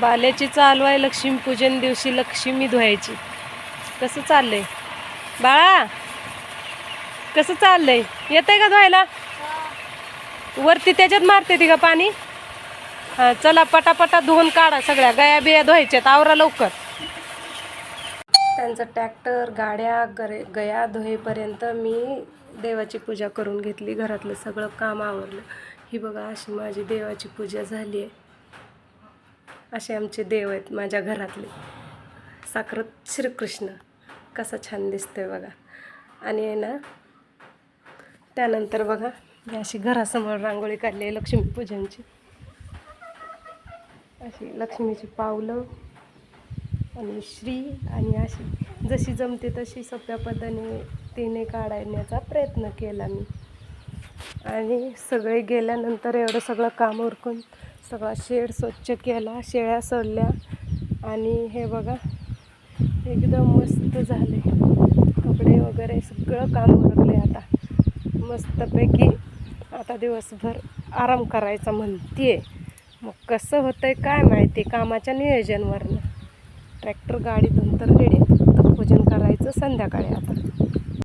बाल्याची चालू आहे लक्ष्मीपूजन दिवशी लक्ष्मी धुवायची. कसं चाललंय बाळा, कसं चाललंय? येतंय का धुवायला? वरती त्याच्यात मारते ती का पाणी? हां चला पटापटा धुवून काढा, सगळ्या गया बिया धुवायच्यात, आवरा लवकर. त्यांचं ट्रॅक्टर गाड्या गया धुईपर्यंत मी देवाची पूजा करून घेतली. घरातलं सगळं काम आवरलं. ही बघा अशी माझी देवाची पूजा झाली आहे. असे आमचे देव आहेत माझ्या घरातले. साक्षात श्रीकृष्ण कसा छान दिसतोय बघा. आणि आहे ना त्यानंतर बघा मी अशी घरासमोर रांगोळी काढली आहे लक्ष्मीपूजनची. अशी लक्ष्मीची पावलं आणि श्री आणि अशी जशी जमते तशी सोप्या पद्धतीने काढण्याचा प्रयत्न केला मी. आणि सगळे गेल्यानंतर एवढं सगळं काम उरकून सगळा शेड स्वच्छ केला, शेळ्या सोडल्या आणि हे बघा एकदम मस्त झाले. कपडे वगैरे सगळं काम उरकले. आता मस्तपैकी आता दिवसभर आराम करायचा म्हणते. मग कसं होतंय काय माहिती, कामाच्या नियोजनवरनं. ट्रॅक्टर गाडीतून तर रेडी, फक्त पूजन करायचं संध्याकाळी आता.